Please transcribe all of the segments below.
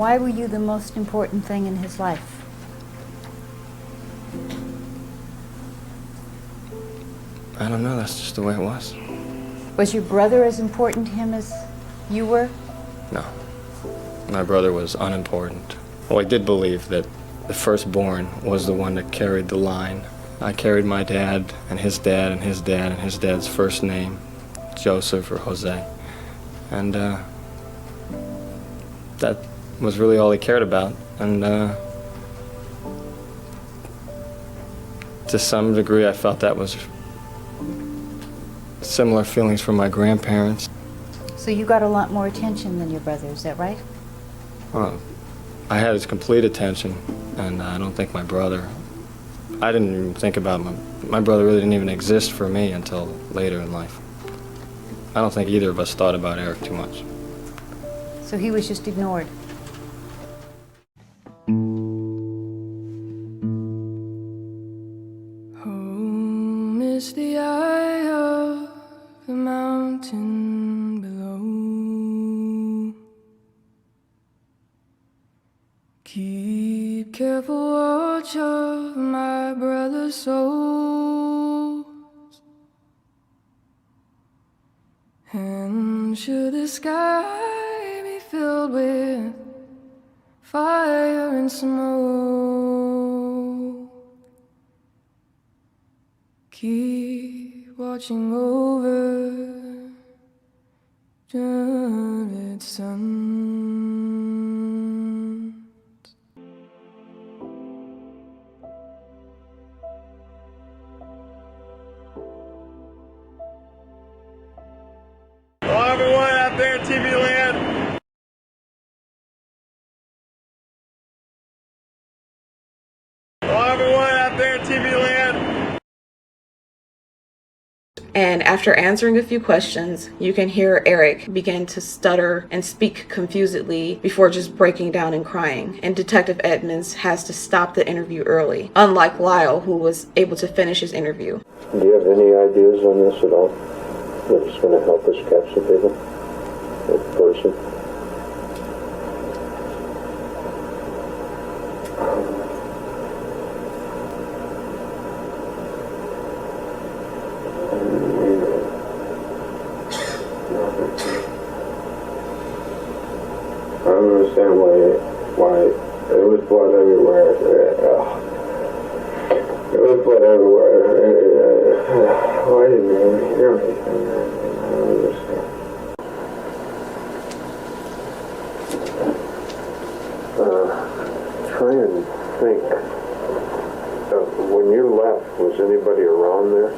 Why were you the most important thing in his life? I don't know, that's just the way it was. Was your brother as important to him as you were? No. My brother was unimportant. Well, I did believe that the firstborn was the one that carried the line. I carried my dad and his dad and his dad and his dad's first name, Joseph or Jose. And that was really all he cared about. And to some degree, I felt that was similar feelings from my grandparents. So you got a lot more attention than your brother, is that right? Well, I had his complete attention, and I don't think my brother, I didn't even think about my brother really didn't even exist for me until later in life. I don't think either of us thought about Erik too much. So he was just ignored. Home is the eye of the mountain below. Keep careful watch of my brother's souls. And should the sky be filled with fire and smoke, keep watching over Javed's sons. Hello everyone out there in TV land. Hello everyone out there in TV land. And after answering a few questions, you can hear Erik begin to stutter and speak confusedly before just breaking down and crying. And Detective Edmonds has to stop the interview early, unlike Lyle, who was able to finish his interview. Do you have any ideas on this at all? That's going to help us catch the people, the person? I don't understand why there was blood everywhere. There was blood everywhere. Why didn't you hear anything? I don't understand. Try and think. When you left, was anybody around there?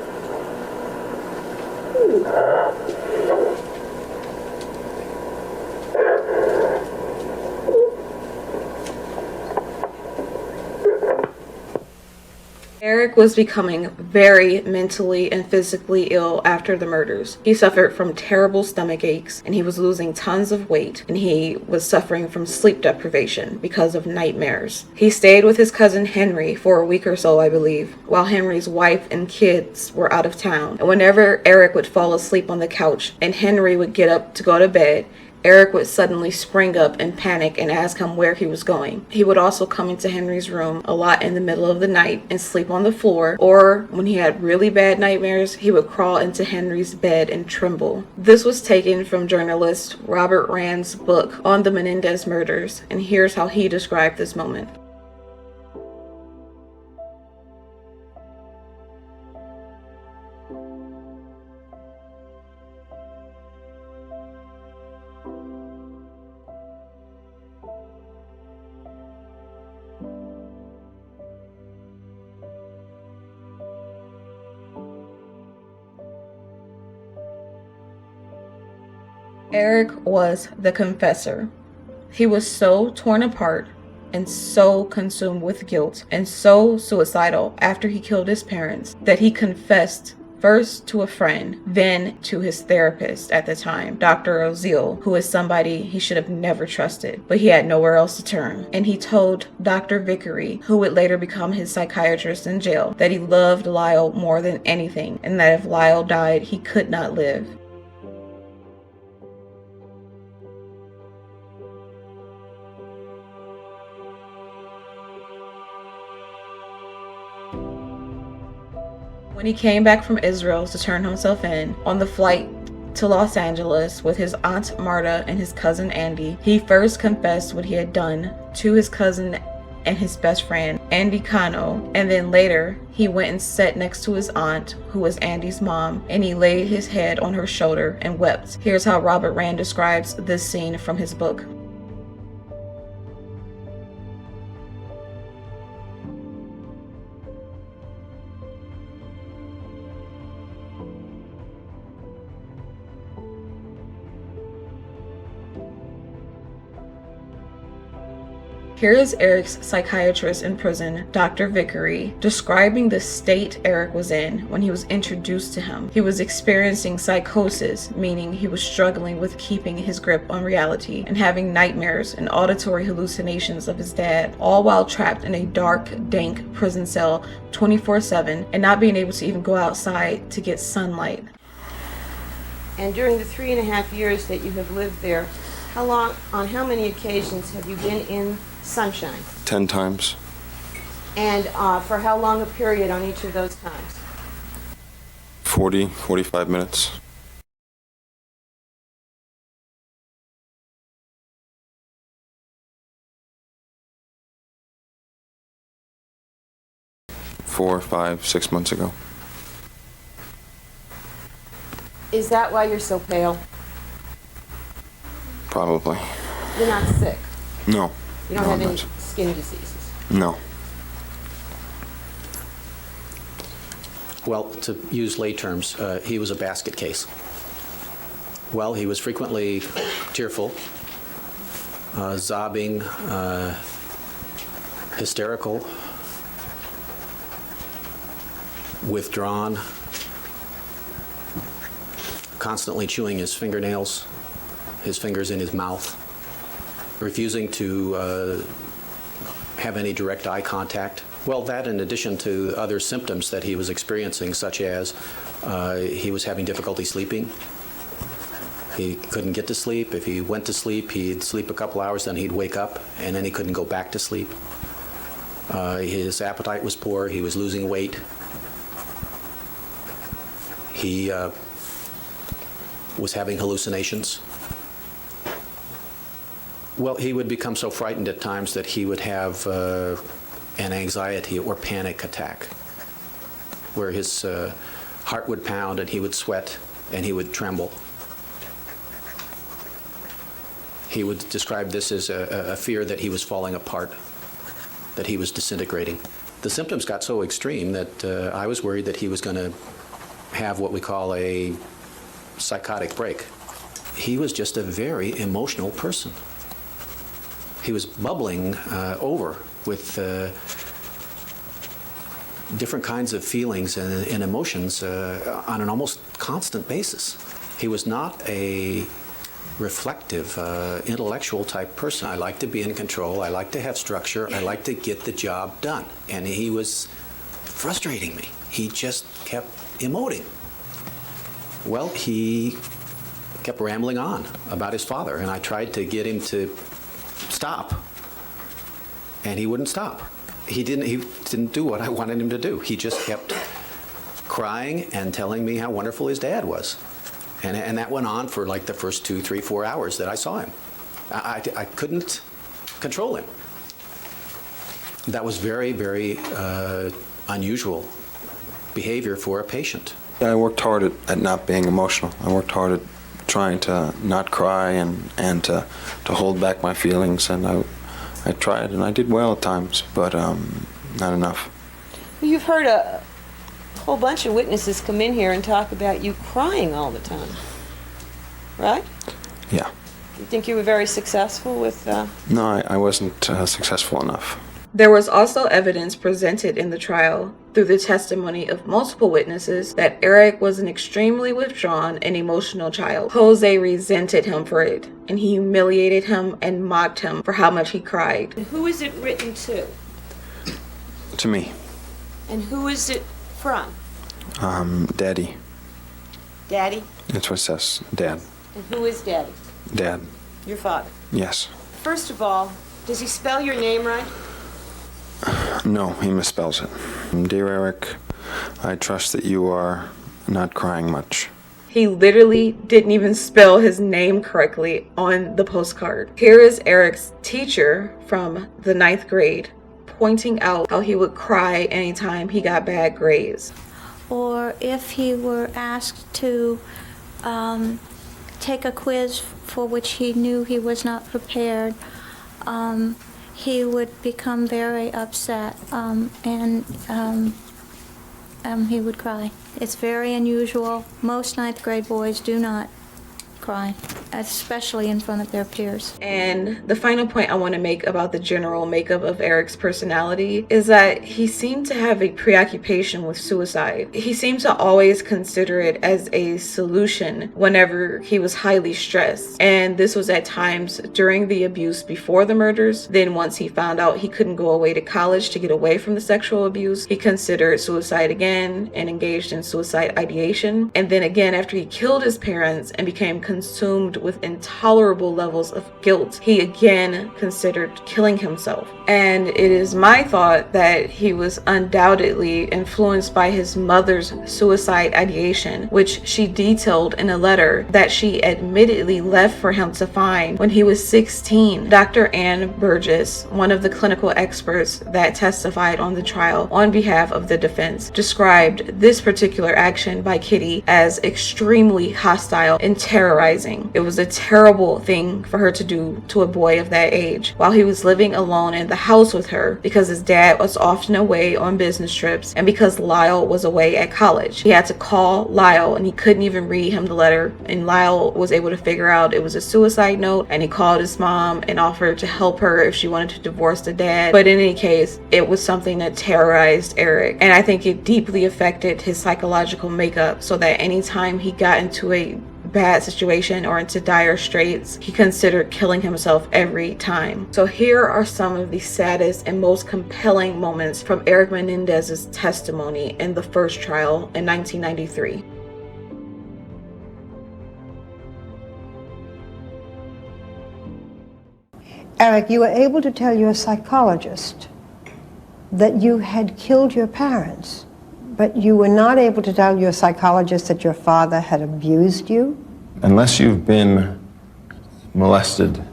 Erik was becoming very mentally and physically ill after the murders. He suffered from terrible stomach aches, and he was losing tons of weight, and he was suffering from sleep deprivation because of nightmares. He stayed with his cousin Henry for a week or so, I believe, while Henry's wife and kids were out of town. And whenever Erik would fall asleep on the couch and Henry would get up to go to bed, Erik would suddenly spring up and panic and ask him where he was going. He would also come into Henry's room a lot in the middle of the night and sleep on the floor, or when he had really bad nightmares, he would crawl into Henry's bed and tremble. This was taken from journalist Robert Rand's book on the Menendez Murders, and here's how he described this moment. Erik was the confessor. He was so torn apart and so consumed with guilt and so suicidal after he killed his parents that he confessed first to a friend, then to his therapist at the time, Dr. Oziel, who is somebody he should have never trusted, but he had nowhere else to turn. And he told Dr. Vickery, who would later become his psychiatrist in jail, that he loved Lyle more than anything, and that if Lyle died, he could not live. When he came back from Israel to turn himself in, on the flight to Los Angeles with his aunt Marta and his cousin Andy, he first confessed what he had done to his cousin and his best friend, Andy Cano, and then later he went and sat next to his aunt, who was Andy's mom, and he laid his head on her shoulder and wept. Here's how Robert Rand describes this scene from his book. Here is Erik's psychiatrist in prison, Dr. Vickery, describing the state Erik was in when he was introduced to him. He was experiencing psychosis, meaning he was struggling with keeping his grip on reality and having nightmares and auditory hallucinations of his dad, all while trapped in a dark, dank prison cell 24/7 and not being able to even go outside to get sunlight. And during the 3.5 years that you have lived there, on how many occasions have you been in sunshine? 10 times. And for how long a period on each of those times? 45 minutes. Four, 5, 6 months ago. Is that why you're so pale? Probably. You're not sick? No. You don't No, have I'm any not. skin diseases? No. Well, to use lay terms, he was a basket case. Well, he was frequently tearful, sobbing, hysterical, withdrawn, constantly chewing his fingernails, his fingers in his mouth, refusing to have any direct eye contact. Well, that in addition to other symptoms that he was experiencing, such as he was having difficulty sleeping. He couldn't get to sleep. If he went to sleep, he'd sleep a couple hours, then he'd wake up, and then he couldn't go back to sleep. His appetite was poor. He was losing weight. He was having hallucinations. Well, he would become so frightened at times that he would have an anxiety or panic attack, where his heart would pound and he would sweat and he would tremble. He would describe this as a fear that he was falling apart, that he was disintegrating. The symptoms got so extreme that I was worried that he was going to have what we call a psychotic break. He was just a very emotional person. He was bubbling over with different kinds of feelings and emotions on an almost constant basis. He was not a reflective, intellectual type person. I like to be in control. I like to have structure. I like to get the job done. And he was frustrating me. He just kept emoting. Well, he kept rambling on about his father, and I tried to get him to stop, and he wouldn't stop. He didn't do what I wanted him to do. He just kept crying and telling me how wonderful his dad was. And that went on for like the first 2, 3, 4 hours that I saw him. I couldn't control him. That was very, very unusual behavior for a patient. I worked hard at not being emotional. I worked hard at trying to not cry and to hold back my feelings, and I tried, and I did well at times, but not enough. Well, you've heard a whole bunch of witnesses come in here and talk about you crying all the time, right? Yeah. You think you were very successful with... No, I wasn't successful enough. There was also evidence presented in the trial through the testimony of multiple witnesses that Erik was an extremely withdrawn and emotional child. Jose resented him for it, and he humiliated him and mocked him for how much he cried. And who is it written to? To me. And who is it from? Daddy. Daddy? That's what it says. Dad. And who is Daddy? Dad. Your father? Yes. First of all, does he spell your name right? No, he misspells it. Dear Erik, I trust that you are not crying much. He literally didn't even spell his name correctly on the postcard. Here is Erik's teacher from the 9th grade pointing out how he would cry anytime he got bad grades. Or if he were asked to take a quiz for which he knew he was not prepared, he would become very upset and he would cry. It's very unusual. Most 9th grade boys do not cry, especially in front of their peers. And the final point I want to make about the general makeup of Erik's personality is that he seemed to have a preoccupation with suicide. He seemed to always consider it as a solution whenever he was highly stressed. And this was at times during the abuse before the murders. Then once he found out he couldn't go away to college to get away from the sexual abuse, he considered suicide again and engaged in suicide ideation. And then again, after he killed his parents and became consumed with intolerable levels of guilt, he again considered killing himself. And it is my thought that he was undoubtedly influenced by his mother's suicide ideation, which she detailed in a letter that she admittedly left for him to find when he was 16. Dr. Ann Burgess, one of the clinical experts that testified on the trial on behalf of the defense, described this particular action by Kitty as extremely hostile and terrorizing. It was a terrible thing for her to do to a boy of that age while he was living alone in the house with her, because his dad was often away on business trips and because Lyle was away at college. He had to call Lyle and he couldn't even read him the letter, and Lyle was able to figure out it was a suicide note, and he called his mom and offered to help her if she wanted to divorce the dad. But in any case, it was something that terrorized Erik, and I think it deeply affected his psychological makeup, so that anytime he got into a bad situation or into dire straits, he considered killing himself every time. So here are some of the saddest and most compelling moments from Erik Menendez's testimony in the first trial in 1993. Erik, you were able to tell your psychologist that you had killed your parents, but you were not able to tell your psychologist that your father had abused you? Unless you've been molested,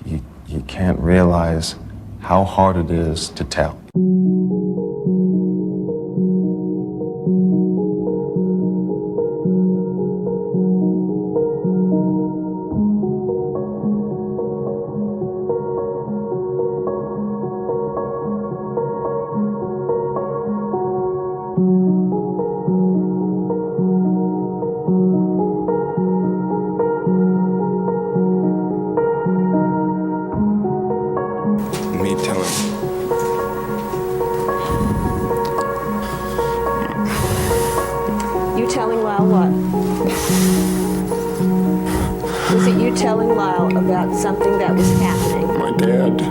you can't realize how hard it is to tell. Telling Lyle what? Was it you telling Lyle about something that was happening? My dad.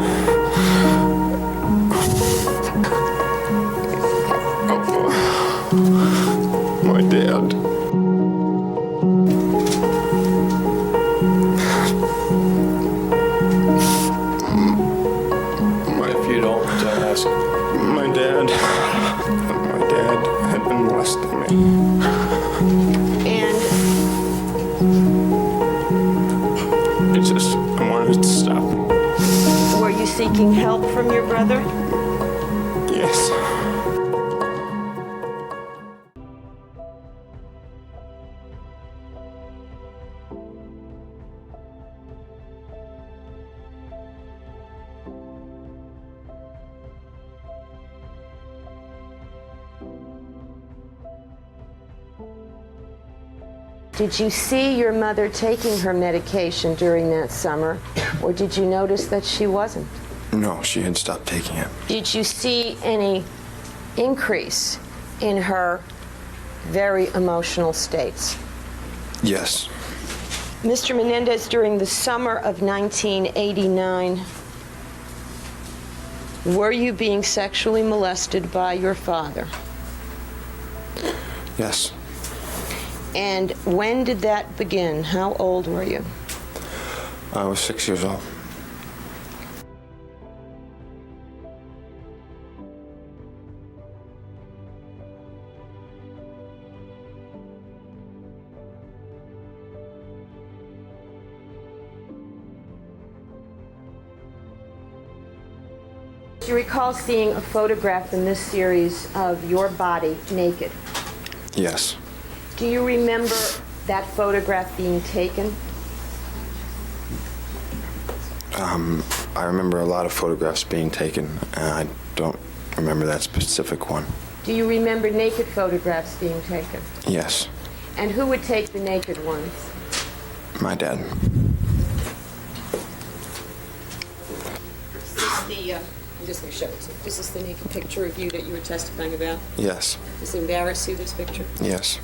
My dad. If you don't ask, my dad had been molesting me. I wanted it to stop. Were you seeking help from your brother? Yes. Did you see your mother taking her medication during that summer, or did you notice that she wasn't? No, she had stopped taking it. Did you see any increase in her very emotional states? Yes. Mr. Menendez, during the summer of 1989, were you being sexually molested by your father? Yes. And when did that begin? How old were you? I was 6 years old. Do you recall seeing a photograph in this series of your body naked? Yes. Do you remember that photograph being taken? I remember a lot of photographs being taken, and I don't remember that specific one. Do you remember naked photographs being taken? Yes. And who would take the naked ones? My dad. I'm just going to show it to you. This is the naked picture of you that you were testifying about. Yes. Does it embarrass you, this picture? Yes.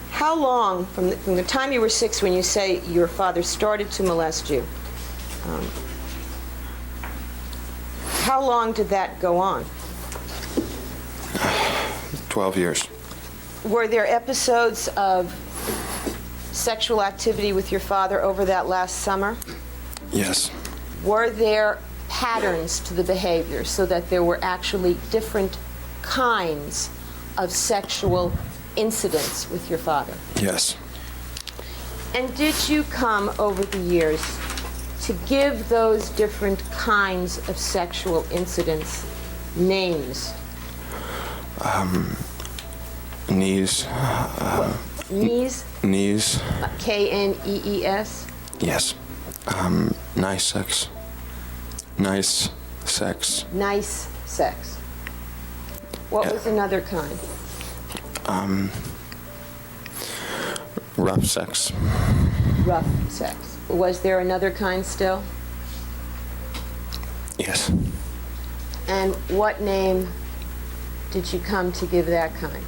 How long, from the time you were 6 when you say your father started to molest you, how long did that go on? 12 years. Were there episodes of sexual activity with your father over that last summer? Yes. Were there patterns to the behavior so that there were actually different kinds of sexual incidents with your father? Yes. And did you come over the years to give those different kinds of sexual incidents names? Knees. Knees? Knees. K-N-E-E-S? Yes. Nice sex. Nice sex. Nice sex. What was another kind? Rough sex. Rough sex. Was there another kind still? Yes. And what name did you come to give that kind?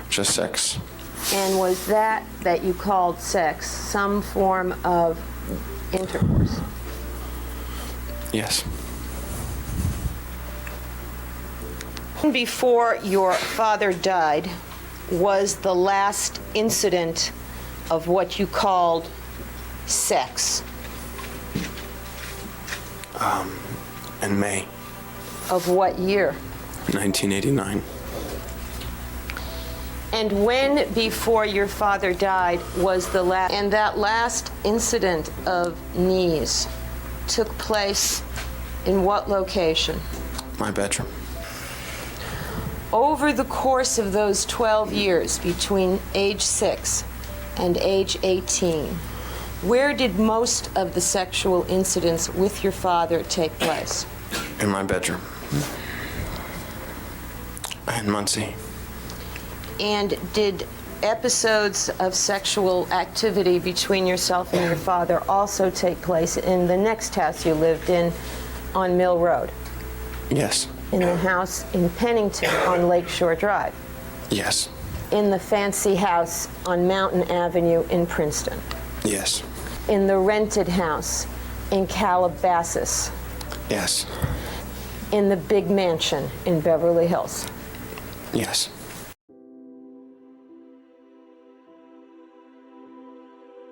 Just sex. And was that you called sex some form of intercourse? Yes. Before your father died was the last incident of what you called sex. In May. Of what year? 1989. And when before your father died was the last, and that last incident of knees took place in what location? My bedroom. Over the course of those 12 years between age 6 and age 18, where did most of the sexual incidents with your father take place? In my bedroom. In Muncie. And did episodes of sexual activity between yourself and your father also take place in the next house you lived in on Mill Road? Yes. In the house in Pennington on Lakeshore Drive? Yes. In the fancy house on Mountain Avenue in Princeton? Yes. In the rented house in Calabasas? Yes. In the big mansion in Beverly Hills? Yes.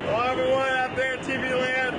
Hello, everyone out there in TV land.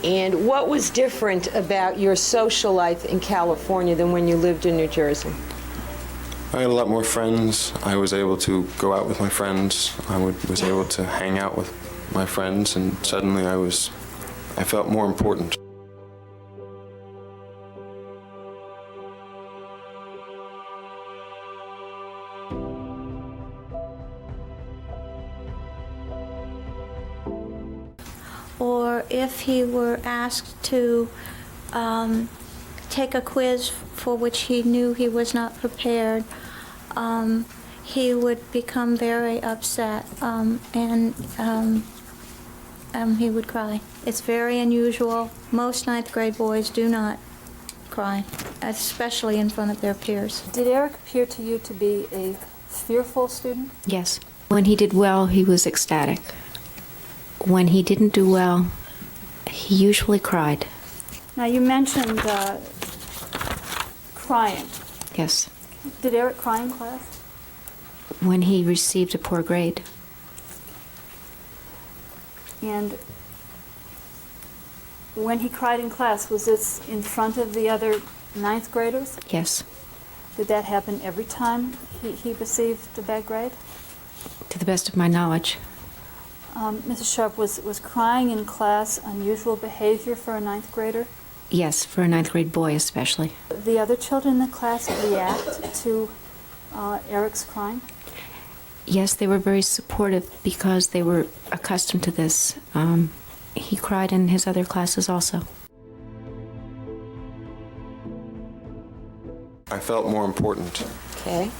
And what was different about your social life in California than when you lived in New Jersey? I had a lot more friends. I was able to go out with my friends. I was able to hang out with my friends, and suddenly I felt more important. or if he were asked to take a quiz for which he knew he was not prepared, he would become very upset and he would cry. It's very unusual. Most ninth grade boys do not cry, especially in front of their peers. Did Erik appear to you to be a fearful student? Yes. When he did well, he was ecstatic. When he didn't do well, he usually cried. Now, you mentioned crying. Yes. Did Erik cry in class? When he received a poor grade. And when he cried in class, was this in front of the other ninth graders? Yes. Did that happen every time he received a bad grade? To the best of my knowledge. Mrs. Sharp, was crying in class unusual behavior for a ninth grader? Yes, for a ninth grade boy especially. The other children in the class react to Erik's crying? Yes, they were very supportive because they were accustomed to this. He cried in his other classes also. I felt more important. Okay.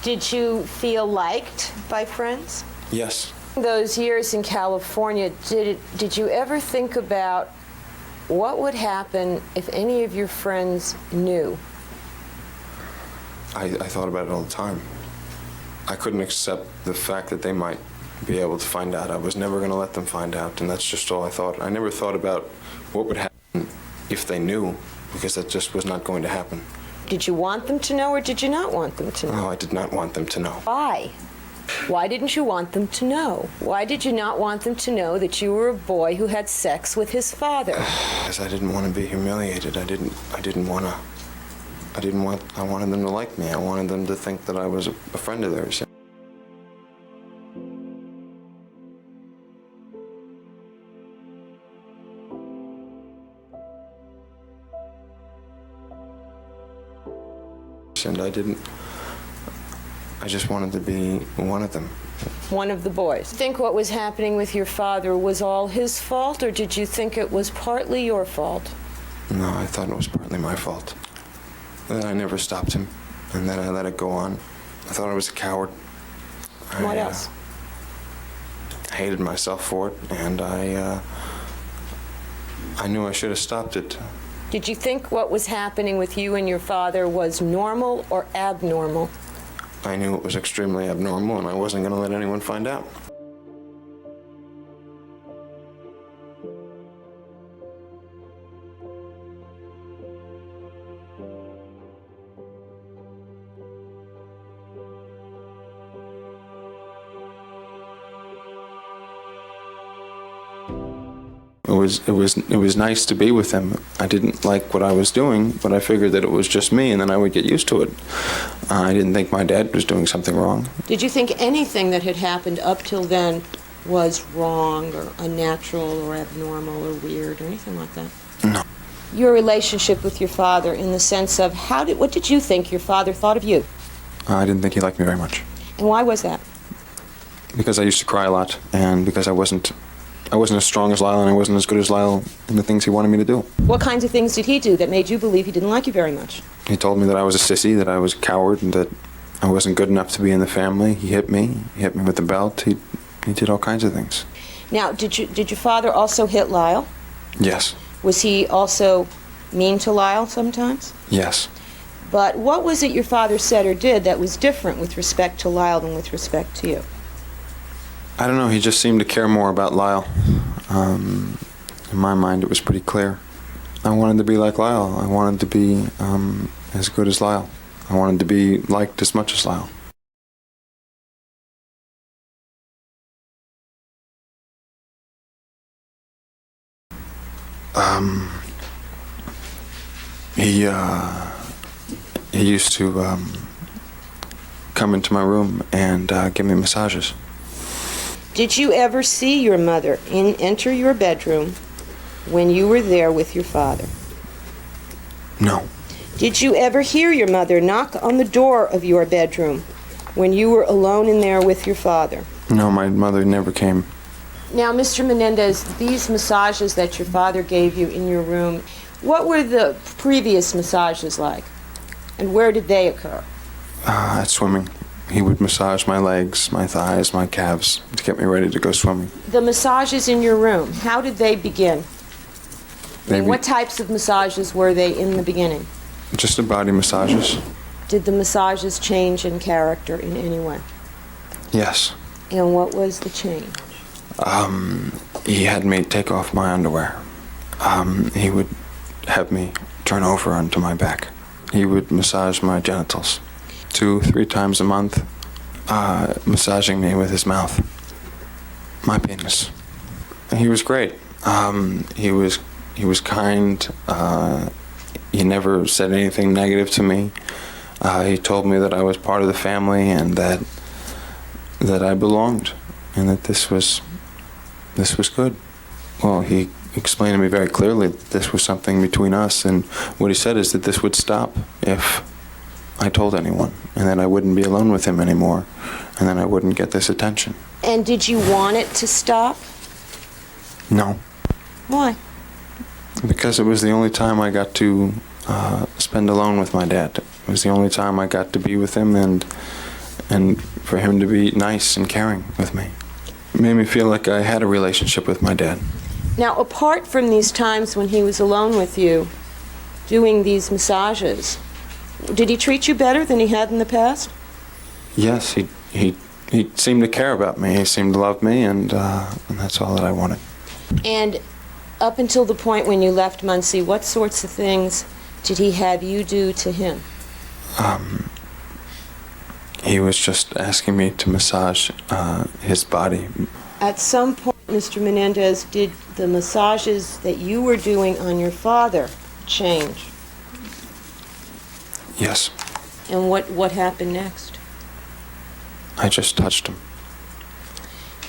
Did you feel liked by friends? Yes. Those years in California, did you ever think about what would happen if any of your friends knew? I thought about it all the time. I couldn't accept the fact that they might be able to find out. I was never going to let them find out, and that's just all I thought. I never thought about what would happen if they knew, because that just was not going to happen. Did you want them to know, or did you not want them to know? No, I did not want them to know. Why? Why didn't you want them to know? Why did you not want them to know that you were a boy who had sex with his father? Because I didn't want to be humiliated. I wanted them to like me. I wanted them to think that I was a friend of theirs. And I just wanted to be one of them. One of the boys. Think what was happening with your father was all his fault, or did you think it was partly your fault? No, I thought it was partly my fault. That I never stopped him, and then I let it go on. I thought I was a coward. What else? I hated myself for it, and I knew I should have stopped it. Did you think what was happening with you and your father was normal or abnormal? I knew it was extremely abnormal, and I wasn't going to let anyone find out. It was nice to be with him. I didn't like what I was doing, but I figured that it was just me, and then I would get used to it. I didn't think my dad was doing something wrong. Did you think anything that had happened up till then was wrong or unnatural or abnormal or weird or anything like that? No. Your relationship with your father, in the sense of what did you think your father thought of you? I didn't think he liked me very much. And why was that? Because I used to cry a lot, and because I wasn't as strong as Lyle, and I wasn't as good as Lyle in the things he wanted me to do. What kinds of things did he do that made you believe he didn't like you very much? He told me that I was a sissy, that I was a coward, and that I wasn't good enough to be in the family. He hit me with the belt. He did all kinds of things. Now, did your father also hit Lyle? Yes. Was he also mean to Lyle sometimes? Yes. But what was it your father said or did that was different with respect to Lyle than with respect to you? I don't know, he just seemed to care more about Lyle. In my mind, it was pretty clear. I wanted to be like Lyle. I wanted to be as good as Lyle. I wanted to be liked as much as Lyle. He used to come into my room and give me massages. Did you ever see your mother enter your bedroom when you were there with your father? No. Did you ever hear your mother knock on the door of your bedroom when you were alone in there with your father? No, my mother never came. Now, Mr. Menendez, these massages that your father gave you in your room, what were the previous massages like? And where did they occur? At swimming. He would massage my legs, my thighs, my calves to get me ready to go swimming. The massages in your room, how did they begin? What types of massages were they in the beginning? Just the body massages. Did the massages change in character in any way? Yes. And what was the change? He had me take off my underwear. He would have me turn over onto my back. He would massage my genitals 2-3 times a month, massaging me with his mouth, my penis. And he was great. He was kind. He never said anything negative to me. He told me that I was part of the family and that I belonged, and that this was good. Well, he explained to me very clearly that this was something between us, and what he said is that this would stop if I told anyone, and that I wouldn't be alone with him anymore, and then I wouldn't get this attention. And did you want it to stop? No. Why? Because it was the only time I got to spend alone with my dad. It was the only time I got to be with him and for him to be nice and caring with me. It made me feel like I had a relationship with my dad. Now, apart from these times when he was alone with you, doing these massages, did he treat you better than he had in the past? Yes, he seemed to care about me. He seemed to love me, and that's all that I wanted. And up until the point when you left Muncie, what sorts of things did he have you do to him? He was just asking me to massage his body. At some point, Mr. Menendez, did the massages that you were doing on your father change? Yes. And what happened next? I just touched him.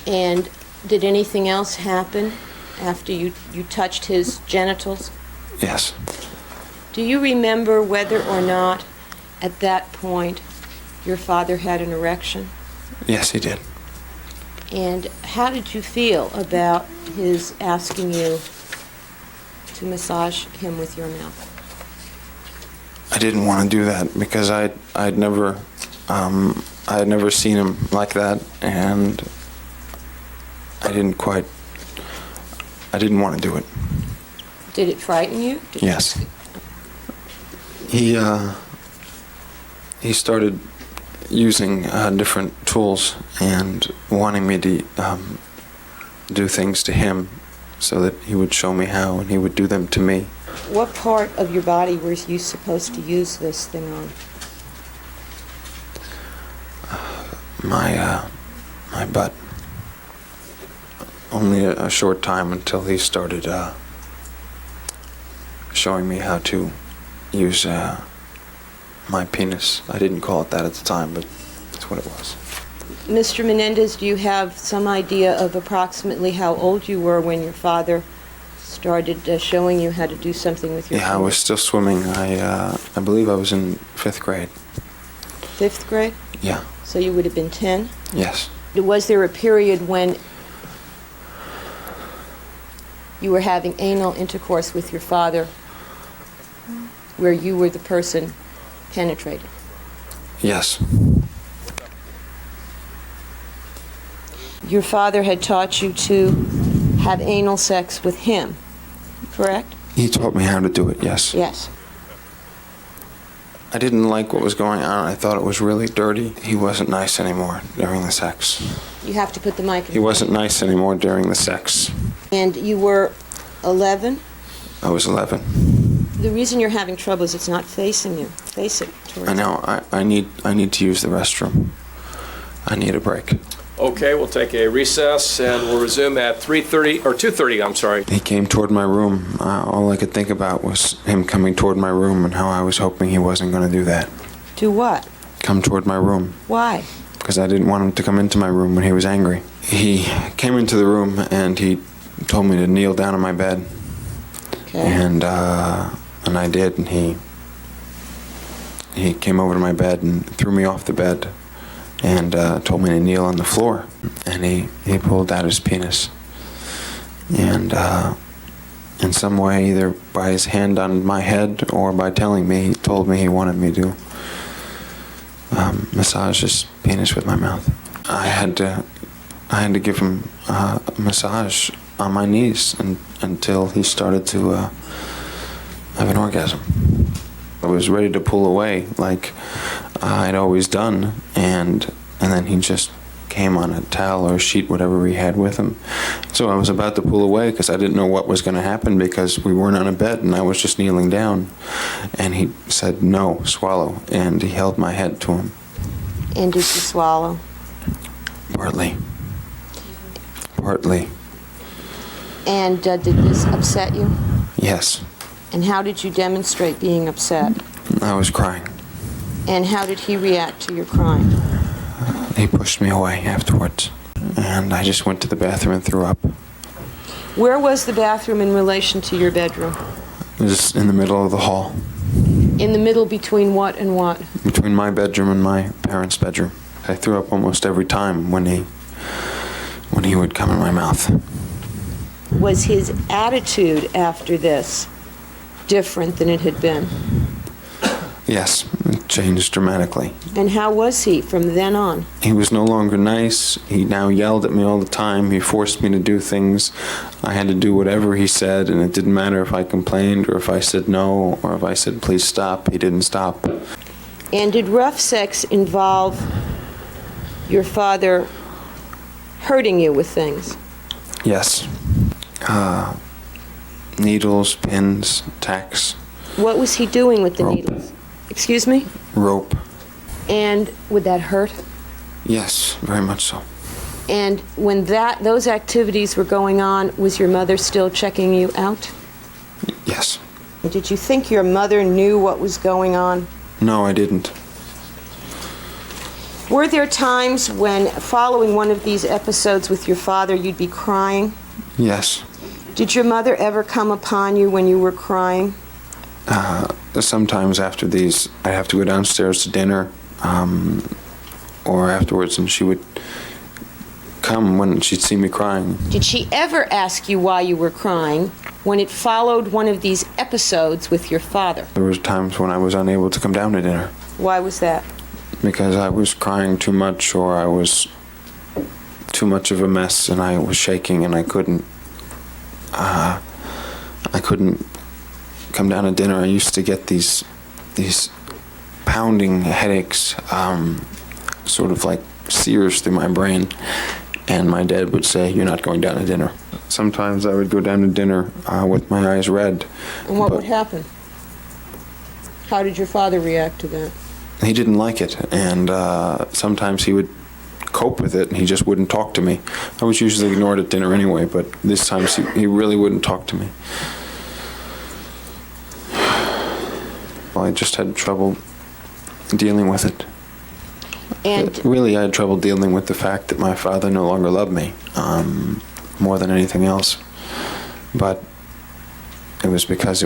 And did anything else happen after you touched his genitals? Yes. Do you remember whether or not at that point your father had an erection? Yes, he did. And how did you feel about his asking you to massage him with your mouth? I didn't want to do that because I had never seen him like that, and I didn't want to do it. Did it frighten you? Yes. He started using different tools and wanting me to do things to him so that he would show me how, and he would do them to me. What part of your body were you supposed to use this thing on? My butt. Only a short time until he started showing me how to use my penis. I didn't call it that at the time, but that's what it was. Mr. Menendez, do you have some idea of approximately how old you were when your father started showing you how to do something with your penis? I was still swimming. I believe I was in 5th grade. 5th grade? Yeah. So you would have been 10? Yes. Was there a period when you were having anal intercourse with your father where you were the person penetrated? Yes. Your father had taught you to have anal sex with him, correct? He taught me how to do it, yes. Yes. I didn't like what was going on. I thought it was really dirty. He wasn't nice anymore during the sex. You have to put the mic in. He wasn't nice anymore during the sex. And you were 11? I was 11. The reason you're having trouble is it's not facing you. Face it towards I know. I need to use the restroom. I need a break. Okay, we'll take a recess and we'll resume at 3:30 or 2:30. I'm sorry. He came toward my room. All I could think about was him coming toward my room and how I was hoping he wasn't going to do that. Do what? Come toward my room. Why? Because I didn't want him to come into my room when he was angry. He came into the room and he told me to kneel down on my bed. Okay. And I did, and he came over to my bed and threw me off the bed and told me to kneel on the floor. And he pulled out his penis And in some way, either by his hand on my head or by telling me, he told me he wanted me to massage his penis with my mouth. I had to give him a massage on my knees until he started to have an orgasm. I was ready to pull away like I'd always done, and then he just came on a towel or a sheet, whatever he had with him. So I was about to pull away because I didn't know what was going to happen because we weren't on a bed and I was just kneeling down. And he said, "No, swallow," and he held my head to him. And did you swallow? Partly. Partly. And did this upset you? Yes. And how did you demonstrate being upset? I was crying. And how did he react to your crying? He pushed me away afterwards, and I just went to the bathroom and threw up. Where was the bathroom in relation to your bedroom? It was in the middle of the hall. In the middle between what and what? Between my bedroom and my parents' bedroom. I threw up almost every time when he would come in my mouth. Was his attitude after this different than it had been? Yes, it changed dramatically. And how was he from then on? He was no longer nice. He now yelled at me all the time. He forced me to do things. I had to do whatever he said, and it didn't matter if I complained or if I said no or if I said, "Please stop." He didn't stop. And did rough sex involve your father hurting you with things? Yes. Needles, pins, tacks. What was he doing with the needles? Excuse me? Rope. And would that hurt? Yes, very much so. And when those activities were going on, was your mother still checking you out? Yes. Did you think your mother knew what was going on? No, I didn't. Were there times when, following one of these episodes with your father, you'd be crying? Yes. Did your mother ever come upon you when you were crying? Sometimes after these, I'd have to go downstairs to dinner, or afterwards, and she would come when she'd see me crying. Did she ever ask you why you were crying when it followed one of these episodes with your father? There was times when I was unable to come down to dinner. Why was that? Because I was crying too much, or I was too much of a mess, and I was shaking, and I couldn't come down to dinner. I used to get these pounding headaches, sort of like sears through my brain, and my dad would say, "You're not going down to dinner." Sometimes I would go down to dinner with my eyes red. And what would happen? How did your father react to that? He didn't like it, and sometimes he would cope with it, and he just wouldn't talk to me. I was usually ignored at dinner anyway, but this time he really wouldn't talk to me. Well, I just had trouble dealing with it. And really, I had trouble dealing with the fact that my father no longer loved me, more than anything else. But it was because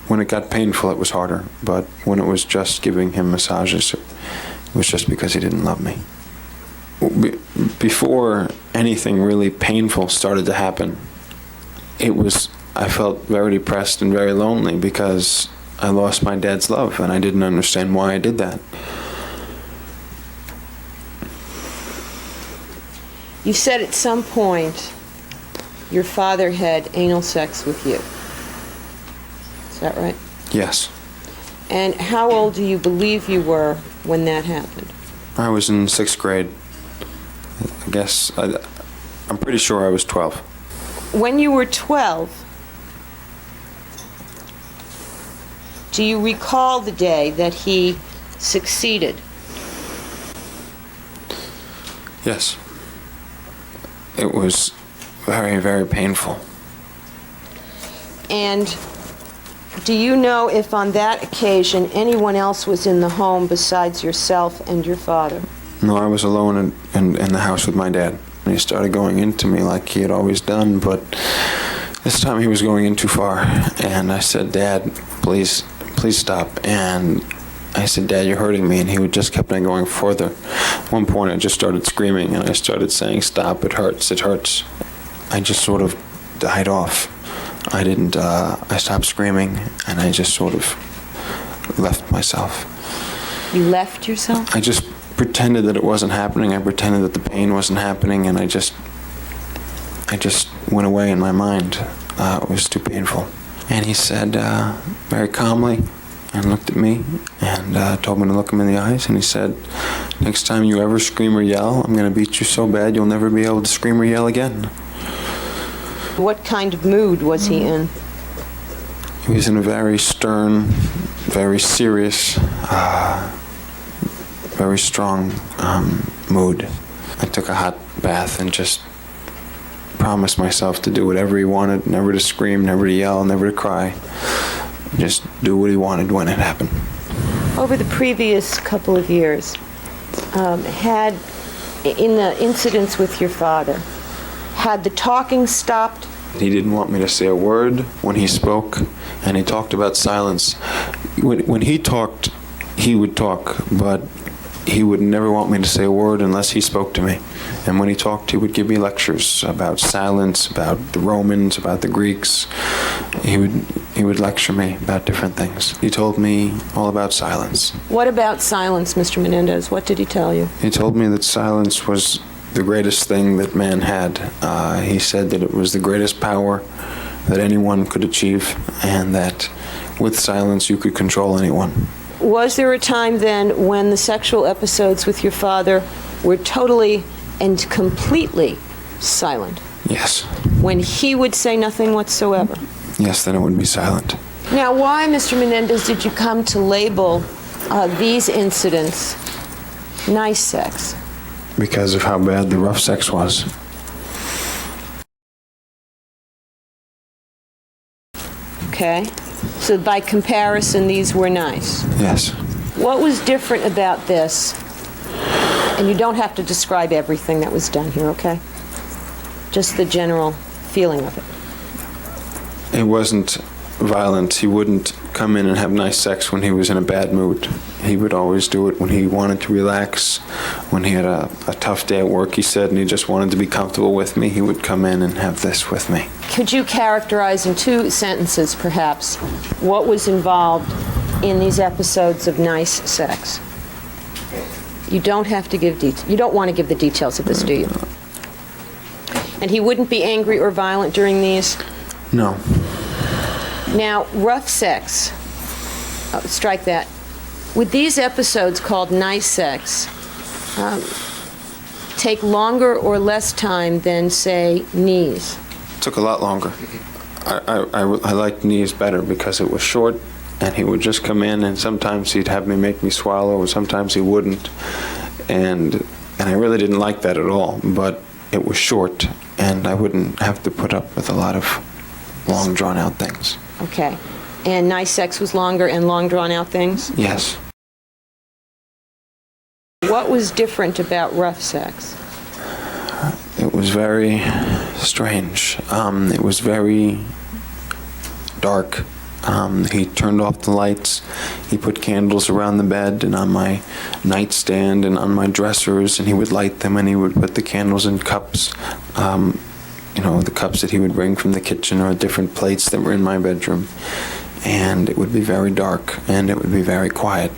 when it got painful, it was harder. But when it was just giving him massages, it was just because he didn't love me. Before anything really painful started to happen, I felt very depressed and very lonely because I lost my dad's love, and I didn't understand why I did that. you said at some point your father had anal sex with you. Is that right? Yes. And how old do you believe you were when that happened? I was in 6th grade. I guess, I'm pretty sure I was 12. When you were 12, do you recall the day that he succeeded? Yes. It was very, very painful. And do you know if on that occasion anyone else was in the home besides yourself and your father? No, I was alone in the house with my dad. And he started going into me like he had always done, but this time he was going in too far. And I said, "Dad, please stop." And I said, "Dad, you're hurting me." And he just kept on going further. At one point, I just started screaming, and I started saying, "Stop, it hurts, it hurts." I just sort of died off. I didn't, I stopped screaming, and I just sort of left myself. You left yourself? I just pretended that it wasn't happening. I pretended that the pain wasn't happening, and I just went away in my mind. It was too painful. And he said, very calmly, and looked at me, and told me to look him in the eyes, and he said, next time you ever scream or yell, I'm going to beat you so bad you'll never be able to scream or yell again. What kind of mood was he in? He was in a very stern, very serious, very strong mood. I took a hot bath and just promised myself to do whatever he wanted, never to scream, never to yell, never to cry. Just do what he wanted when it happened. Over the previous couple of years, had, in the incidents with your father, had the talking stopped? He didn't want me to say a word when he spoke, and he talked about silence. When he talked, he would talk, but he would never want me to say a word unless he spoke to me. And when he talked, he would give me lectures about silence, about the Romans, about the Greeks. He would lecture me about different things. He told me all about silence. What about silence, Mr. Menendez? What did he tell you? He told me that silence was the greatest thing that man had. He said that it was the greatest power that anyone could achieve, and that with silence you could control anyone. Was there a time then when the sexual episodes with your father were totally and completely silent? Yes. When he would say nothing whatsoever? Yes, then it would be silent. Now, why, Mr. Menendez, did you come to label these incidents nice sex? Because of how bad the rough sex was. Okay. So by comparison, these were nice? Yes. What was different about this? And you don't have to describe everything that was done here, okay? Just the general feeling of it. It wasn't violent. He wouldn't come in and have nice sex when he was in a bad mood. He would always do it when he wanted to relax, when he had a tough day at work, he said, and he just wanted to be comfortable with me. He would come in and have this with me. Could you characterize in 2 sentences, perhaps, what was involved in these episodes of nice sex? You don't have to give details. You don't want to give the details of this, do you? And he wouldn't be angry or violent during these? No. Now, rough sex, strike that. Would these episodes called nice sex take longer or less time than, say, knees? It took a lot longer. I liked knees better because it was short, and he would just come in, and sometimes he'd have me make me swallow, and sometimes he wouldn't. And I really didn't like that at all, but it was short, and I wouldn't have to put up with a lot of long, drawn-out things. Okay. And nice sex was longer and long, drawn-out things? Yes. What was different about rough sex? It was very strange. It was very dark. He turned off the lights. He put candles around the bed and on my nightstand and on my dressers, and he would light them, and he would put the candles in cups. The cups that he would bring from the kitchen, or different plates that were in my bedroom. And it would be very dark, and it would be very quiet.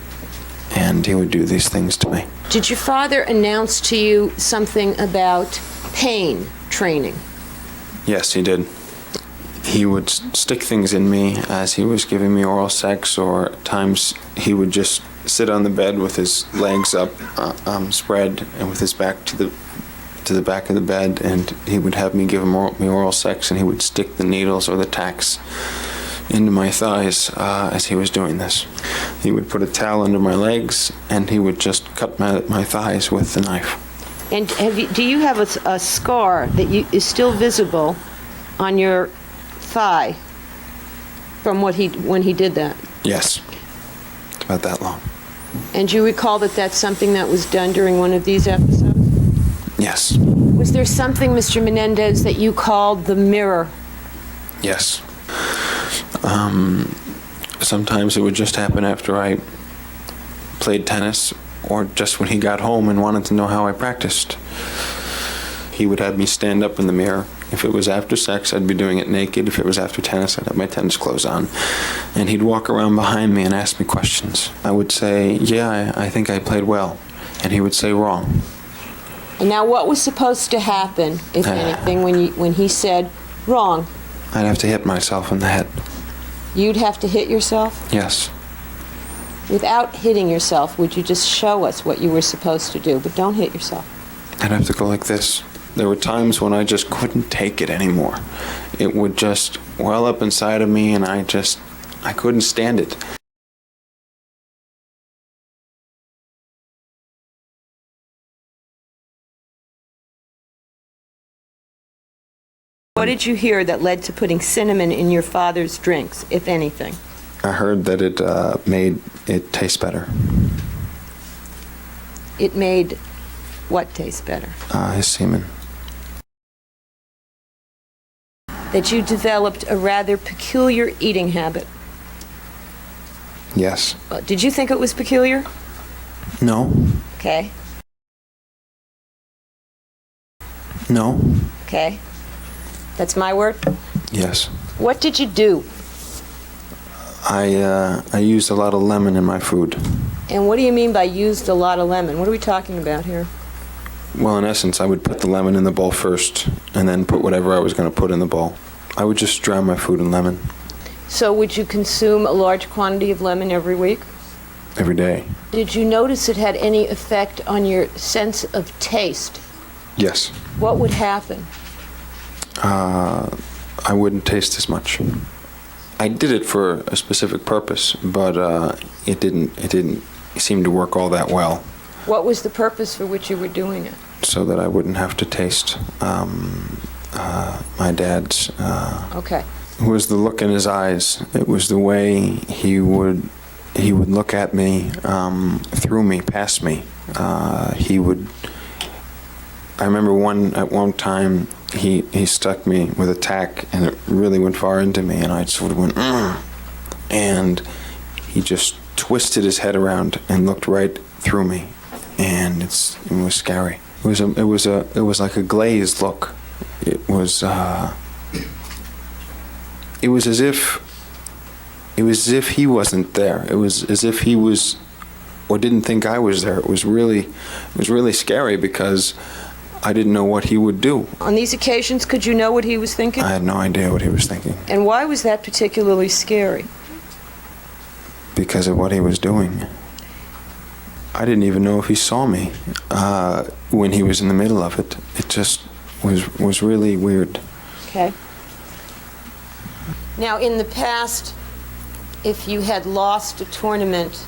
And he would do these things to me. Did your father announce to you something about pain training? Yes, he did. He would stick things in me as he was giving me oral sex, or at times he would just sit on the bed with his legs up, spread, and with his back to the back of the bed, and he would have me give him oral sex, and he would stick the needles or the tacks into my thighs as he was doing this. He would put a towel under my legs, and he would just cut my thighs with the knife. And do you have a scar that is still visible on your thigh from when he did that? Yes. It's about that long. And do you recall that that's something that was done during one of these episodes? Yes. Was there something, Mr. Menendez, that you called the mirror? Yes. Sometimes it would just happen after I played tennis, or just when he got home and wanted to know how I practiced. He would have me stand up in the mirror If it was after sex, I'd be doing it naked. If it was after tennis, I'd have my tennis clothes on. And he'd walk around behind me and ask me questions. I would say, yeah, I think I played well. And he would say, wrong. And now what was supposed to happen, if anything, when he said, wrong? I'd have to hit myself in the head. You'd have to hit yourself? Yes. Without hitting yourself, would you just show us what you were supposed to do? But don't hit yourself. I'd have to go like this. There were times when I just couldn't take it anymore. It would just well up inside of me, and I couldn't stand it. What did you hear that led to putting cinnamon in your father's drinks, if anything? I heard that it made it taste better. It made what taste better? His semen. That you developed a rather peculiar eating habit. Yes. Did you think it was peculiar? No. Okay. No. Okay. That's my word? Yes. What did you do? I used a lot of lemon in my food. And what do you mean by used a lot of lemon? What are we talking about here? Well, in essence, I would put the lemon in the bowl first, and then put whatever I was going to put in the bowl. I would just drown my food in lemon. So would you consume a large quantity of lemon every week? Every day. Did you notice it had any effect on your sense of taste? Yes. What would happen? I wouldn't taste as much. I did it for a specific purpose, but it didn't seem to work all that well. What was the purpose for which you were doing it? So that I wouldn't have to taste my dad's. Okay. It was the look in his eyes. It was the way he would look at me, through me, past me. He would. I remember at one time he stuck me with a tack, and it really went far into me, and I sort of went, and he just twisted his head around and looked right through me, and it was scary. It was like a glazed look. It was as if he wasn't there. It was as if he was, or didn't think I was there. It was really scary because I didn't know what he would do. On these occasions, could you know what he was thinking? I had no idea what he was thinking. And why was that particularly scary? Because of what he was doing. I didn't even know if he saw me when he was in the middle of it. It just was really weird. Okay. Now, in the past, if you had lost a tournament,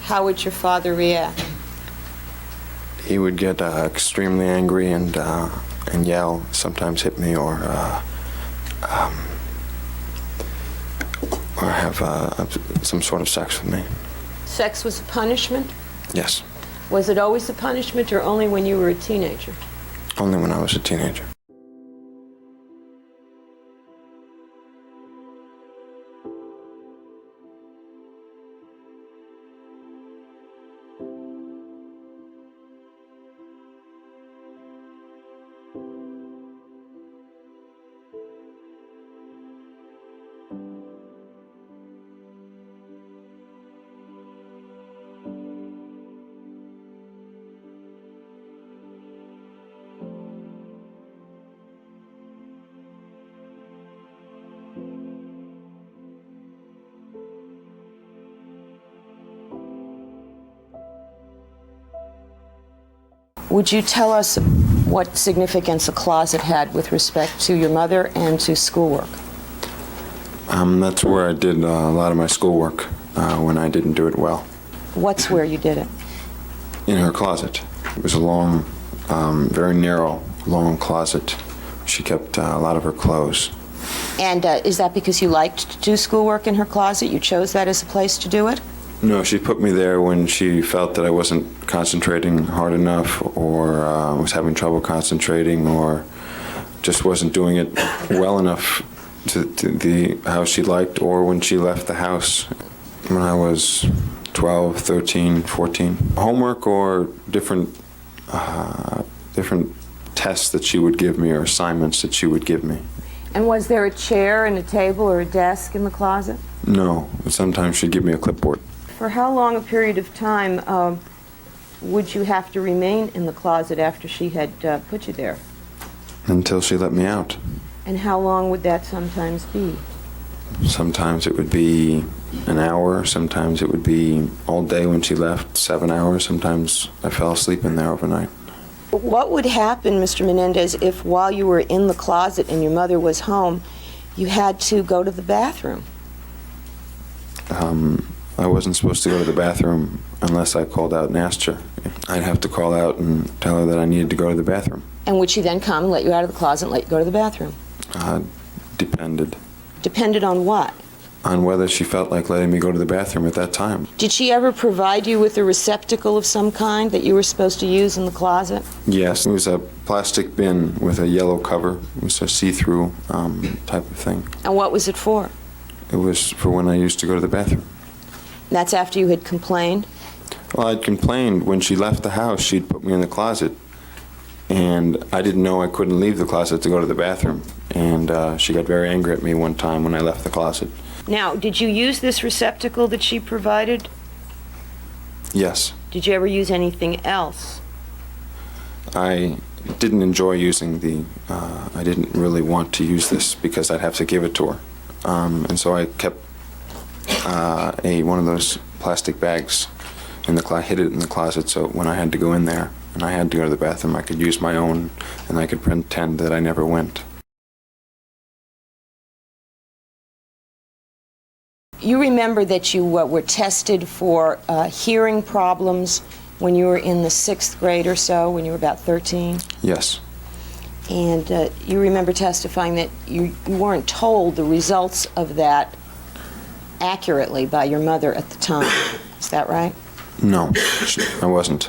how would your father react? He would get extremely angry and yell, sometimes hit me, or have some sort of sex with me. Sex was a punishment? Yes. Was it always a punishment, or only when you were a teenager? Only when I was a teenager. Would you tell us what significance a closet had with respect to your mother and to schoolwork? That's where I did a lot of my schoolwork when I didn't do it well. What's where you did it? In her closet. It was a long, very narrow, long closet. She kept a lot of her clothes. And is that because you liked to do schoolwork in her closet? You chose that as a place to do it? No, she put me there when she felt that I wasn't concentrating hard enough, or was having trouble concentrating, or just wasn't doing it well enough to how she liked, or when she left the house when I was 12, 13, 14. Homework or different tests that she would give me or assignments that she would give me. And was there a chair and a table or a desk in the closet? No, sometimes she'd give me a clipboard. For how long a period of time would you have to remain in the closet after she had put you there? Until she let me out. And how long would that sometimes be? Sometimes it would be an hour, sometimes it would be all day when she left, 7 hours, sometimes I fell asleep in there overnight. What would happen, Mr. Menendez, if while you were in the closet and your mother was home, you had to go to the bathroom? I wasn't supposed to go to the bathroom unless I called out and asked her. I'd have to call out and tell her that I needed to go to the bathroom. And would she then come and let you out of the closet and let you go to the bathroom? Depended. Depended on what? On whether she felt like letting me go to the bathroom at that time. Did she ever provide you with a receptacle of some kind that you were supposed to use in the closet? Yes, it was a plastic bin with a yellow cover. It was a see-through type of thing. And what was it for? It was for when I used to go to the bathroom. That's after you had complained? Well, I'd complained when she left the house, she'd put me in the closet. And I didn't know I couldn't leave the closet to go to the bathroom. And she got very angry at me one time when I left the closet. Now, did you use this receptacle that she provided? Yes. Did you ever use anything else? I didn't enjoy using I didn't really want to use this because I'd have to give it to her. And so I kept one of those plastic bags in the hid it in the closet, so when I had to go in there and I had to go to the bathroom, I could use my own and I could pretend that I never went. You remember that you were tested for hearing problems when you were in the 6th grade or so, when you were about 13? Yes. And you remember testifying that you weren't told the results of that accurately by your mother at the time. Is that right? No, I wasn't.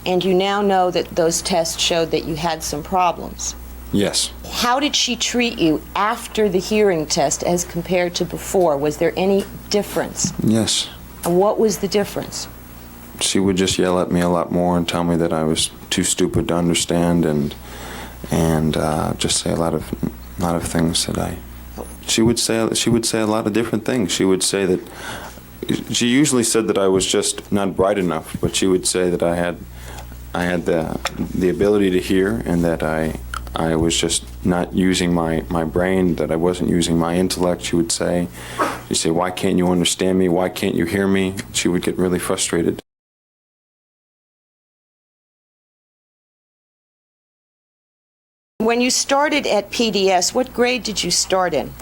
And you now know that those tests showed that you had some problems. Yes. How did she treat you after the hearing test as compared to before? Was there any difference? Yes. And what was the difference? She would just yell at me a lot more and tell me that I was too stupid to understand and just say a lot of things that she would say a lot of different things. She would say that she usually said that I was just not bright enough, but she would say that I had the ability to hear and that I was just not using my brain, that I wasn't using my intellect. She'd say, why can't you understand me? Why can't you hear me? She would get really frustrated. When you started at PDS, what grade did you start in?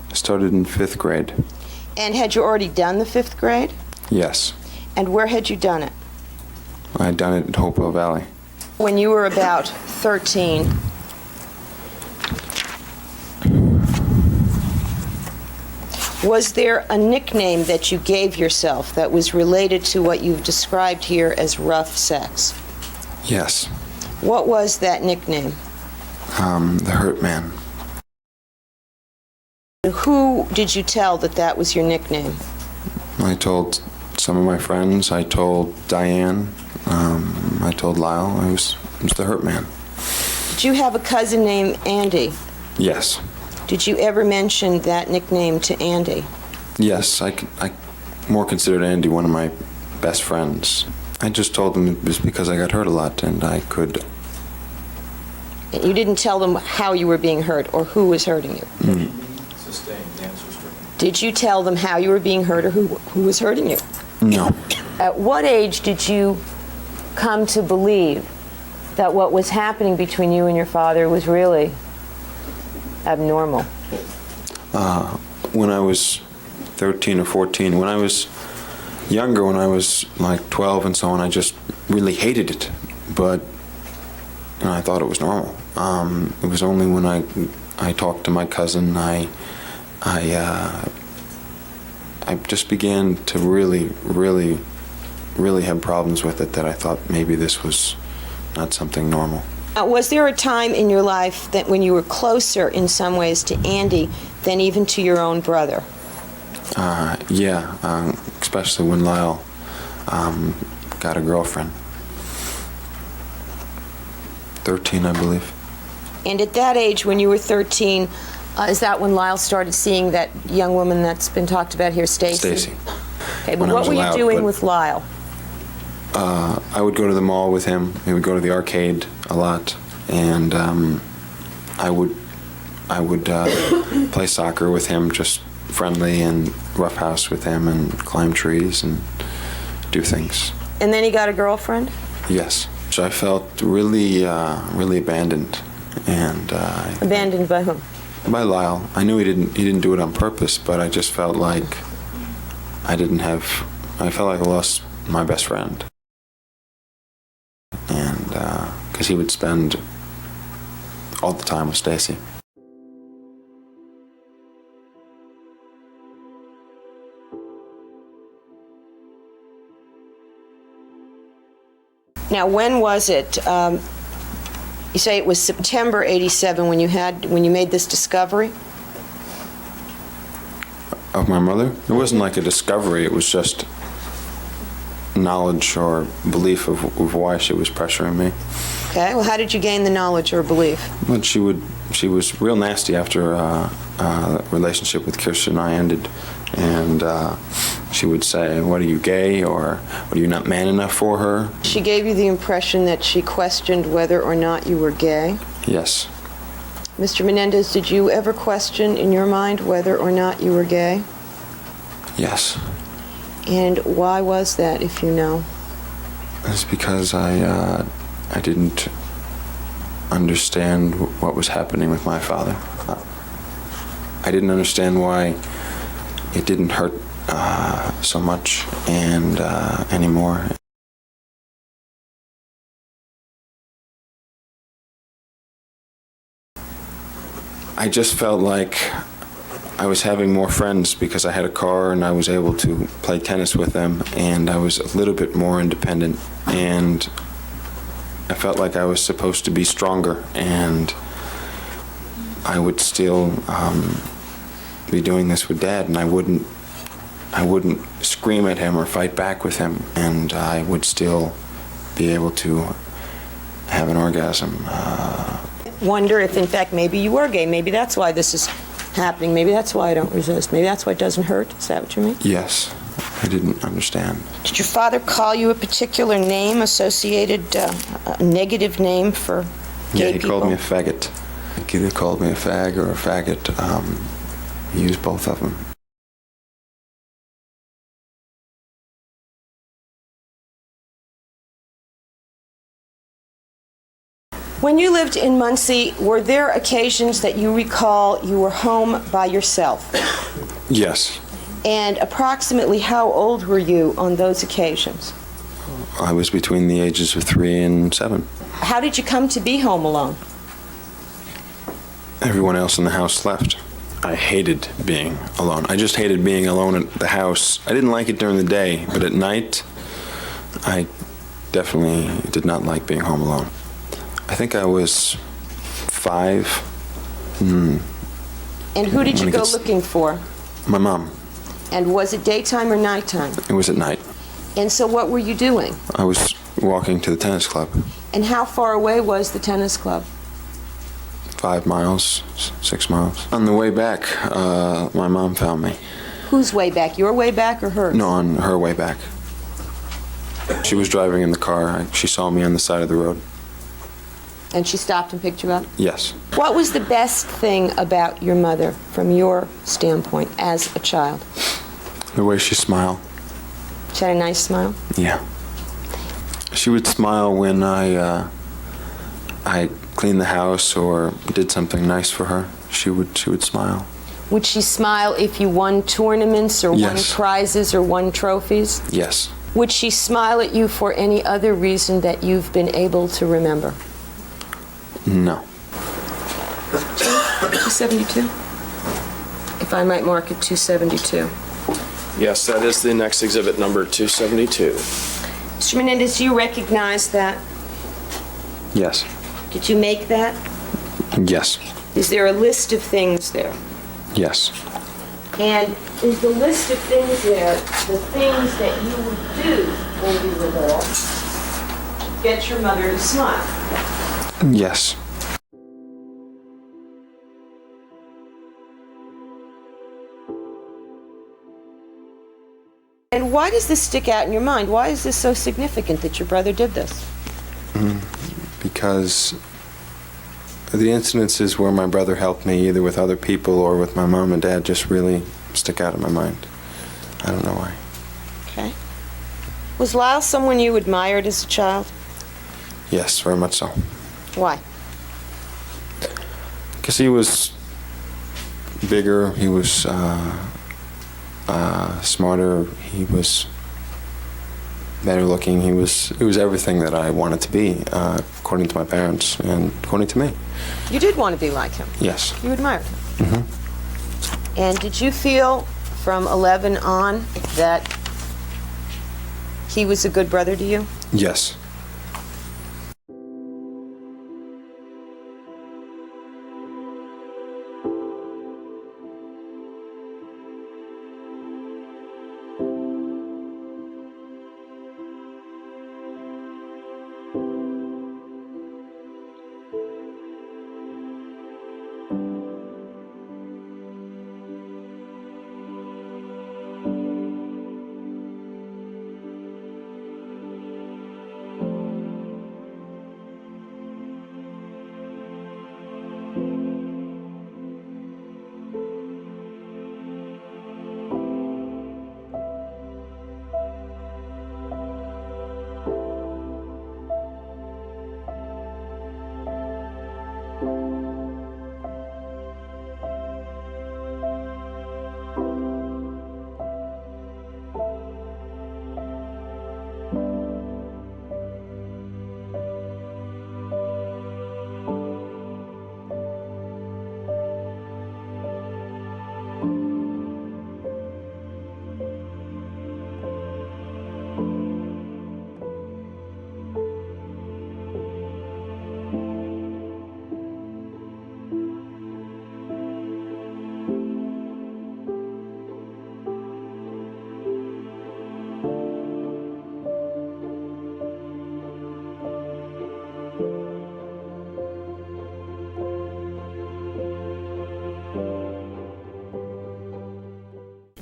I started in 5th grade. And had you already done the 5th grade? Yes. And where had you done it? I had done it in Hopewell Valley. When you were about 13, was there a nickname that you gave yourself that was related to what you've described here as rough sex? Yes. What was that nickname? The Hurt Man. Who did you tell that was your nickname? I told some of my friends. I told Diane. I told Lyle. I was the Hurt Man. Did you have a cousin named Andy? Yes. Did you ever mention that nickname to Andy? Yes, I more considered Andy one of my best friends. I just told them it was because I got hurt a lot and I could... And you didn't tell them how you were being hurt or who was hurting you? Sustained. The answer's true. Did you tell them how you were being hurt or who was hurting you? No. At what age did you come to believe that what was happening between you and your father was really abnormal? When I was 13 or 14. When I was younger, when I was like 12 and so on, I just really hated it. But I thought it was normal. It was only when I talked to my cousin, I just began to really have problems with it, that I thought maybe this was not something normal. Was there a time in your life that when you were closer in some ways to Andy than even to your own brother? Yeah, especially when Lyle got a girlfriend. 13, I believe. And at that age, when you were 13, is that when Lyle started seeing that young woman that's been talked about here, Stacy? Stacy. Okay, but When I what was were you allowed, doing but- with Lyle? I would go to the mall with him. We would go to the arcade a lot, and I would play soccer with him, just friendly, and roughhouse with him, and climb trees and do things. And then he got a girlfriend? Yes. So I felt really, really abandoned, and Abandoned by whom? by Lyle. I knew he didn't do it on purpose, but I just felt like I felt like I lost my best friend. And because he would spend all the time with Stacy. Now, when was it? You say it was September '87 when you made this discovery? Of my mother? It wasn't like a discovery, it was just knowledge or belief of why she was pressuring me. Okay, well, how did you gain the knowledge or belief? But she was real nasty after a relationship with Kirsten and I ended, and she would say, "What, are you gay, or are you not man enough for her?" She gave you the impression that she questioned whether or not you were gay? Yes. Mr. Menendez, did you ever question in your mind whether or not you were gay? Yes. And why was that, if you know? It's because I didn't understand what was happening with my father. I didn't understand why it didn't hurt so much and anymore. I just felt like I was having more friends because I had a car and I was able to play tennis with them, and I was a little bit more independent, and I felt like I was supposed to be stronger, and I would still be doing this with Dad, and I wouldn't scream at him or fight back with him, and I would still be able to have an orgasm. Wonder if, in fact, maybe you were gay. Maybe that's why this is happening. Maybe that's why I don't resist. Maybe that's why it doesn't hurt. Is that what you mean? Yes. I didn't understand. Did your father call you a particular name, associated, a negative name for gay people? Yeah, he called me a faggot. He either called me a fag or a faggot. He used both of them. When you lived in Muncie, were there occasions that you recall you were home by yourself? Yes. And approximately how old were you on those occasions? I was between the ages of 3 and 7. How did you come to be home alone? Everyone else in the house left. I hated being alone. I just hated being alone at the house. I didn't like it during the day, but at night, I definitely did not like being home alone. I think I was 5. And who did you go looking for? My mom. And was it daytime or nighttime? It was at night. And so what were you doing? I was walking to the tennis club. And how far away was the tennis club? 5 miles, 6 miles. On the way back, my mom found me. Whose way back? Your way back or hers? No, on her way back. She was driving in the car. She saw me on the side of the road. And she stopped and picked you up? Yes. What was the best thing about your mother from your standpoint as a child? The way she smiled. She had a nice smile? Yeah. She would smile when I cleaned the house or did something nice for her. She would smile. Would she smile if you won tournaments or won prizes or won trophies? Yes. Would she smile at you for any other reason that you've been able to remember? No. 272? If I might mark it 272. Yes, that is the next exhibit, number 272. Mr. Menendez, do you recognize that? Yes. Did you make that? Yes. Is there a list of things there? Yes. And is the list of things there the things that you would do when you were little to get your mother to smile? Yes. And why does this stick out in your mind? Why is this so significant that your brother did this? Because the incidences where my brother helped me, either with other people or with my mom and dad, just really stick out in my mind. I don't know why. Okay. Was Lyle someone you admired as a child? Yes, very much so. Why? Because he was bigger, he was smarter, he was better looking, he was everything that I wanted to be, according to my parents and according to me. You did want to be like him. Yes. You admired him. Mm-hmm. And did you feel from 11 on that he was a good brother to you? Yes.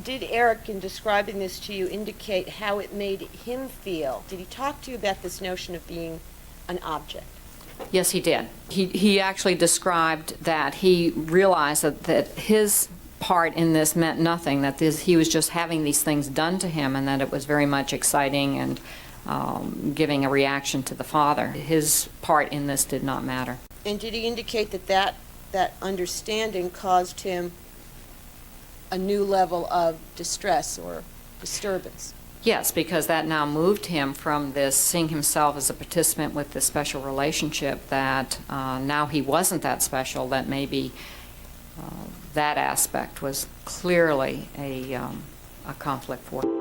Did Erik, in describing this to you, indicate how it made him feel? Did he talk to you about this notion of being an object? Yes, he did. He actually described that he realized that his part in this meant nothing, that he was just having these things done to him, and that it was very much exciting and giving a reaction to the father. His part in this did not matter. And did he indicate that understanding caused him a new level of distress or disturbance? Yes, because that now moved him from this seeing himself as a participant with this special relationship, that now he wasn't that special, that maybe that aspect was clearly a conflict for him.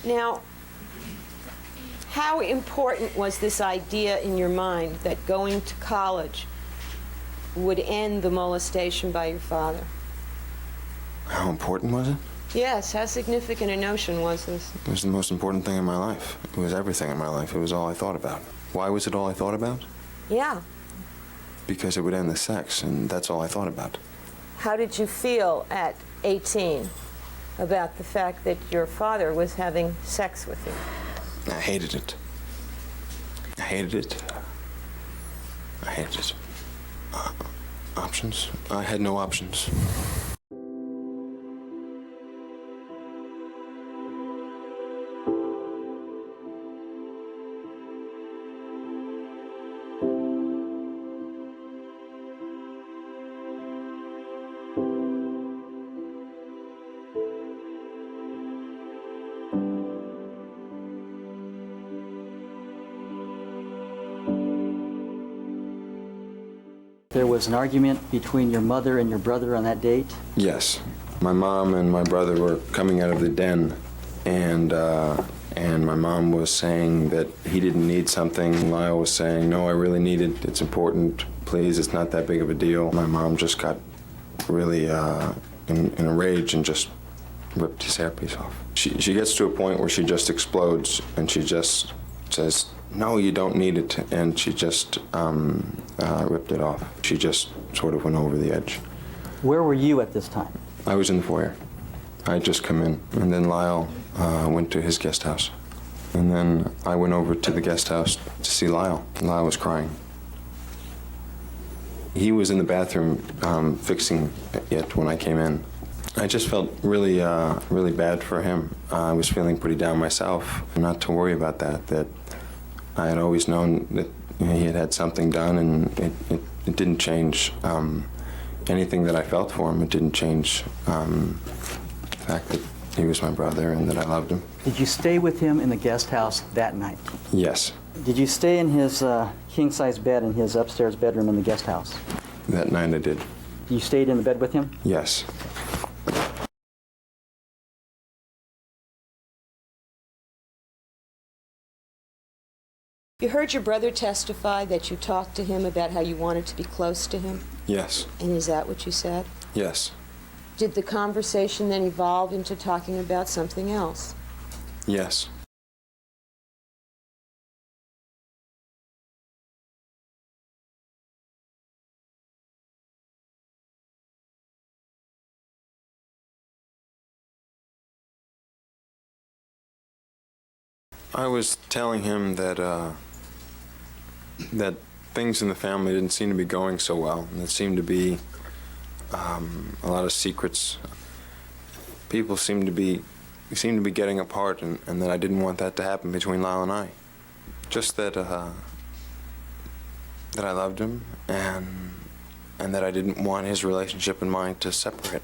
Now, how important was this idea in your mind that going to college would end the molestation by your father? How important was it? Yes, how significant a notion was this? It was the most important thing in my life. It was everything in my life. It was all I thought about. Why was it all I thought about? Yeah. Because it would end the sex, and that's all I thought about. How did you feel at 18 about the fact that your father was having sex with you? I hated it. I hated it. I hated it. Options? I had no options. there was an argument between your mother and your brother on that date? Yes. My mom and my brother were coming out of the den, and my mom was saying that he didn't need something. Lyle was saying, no, I really need it. It's important. Please, it's not that big of a deal. My mom just got really in a rage and just ripped his hairpiece off. She gets to a point where she just explodes, and she just says, no, you don't need it, and she just ripped it off. She just sort of went over the edge. Where were you at this time? I was in the foyer. I had just come in, and then Lyle went to his guest house. And then I went over to the guest house to see Lyle. Lyle was crying. He was in the bathroom fixing it when I came in. I just felt really, really bad for him. I was feeling pretty down myself. Not to worry about that I had always known that he had had something done, and it didn't change anything that I felt for him. It didn't change the fact that he was my brother and that I loved him. Did you stay with him in the guest house that night? Yes. Did you stay in his king-size bed in his upstairs bedroom in the guest house? That night I did. You stayed in the bed with him? Yes. You heard your brother testify that you talked to him about how you wanted to be close to him? Yes. And is that what you said? Yes. Did the conversation then evolve into talking about something else? Yes. I was telling him that that things in the family didn't seem to be going so well, and it seemed to be a lot of secrets. People seemed to be getting apart, and that I didn't want that to happen between Lyle and I. Just that that I loved him, and that I didn't want his relationship and mine to separate.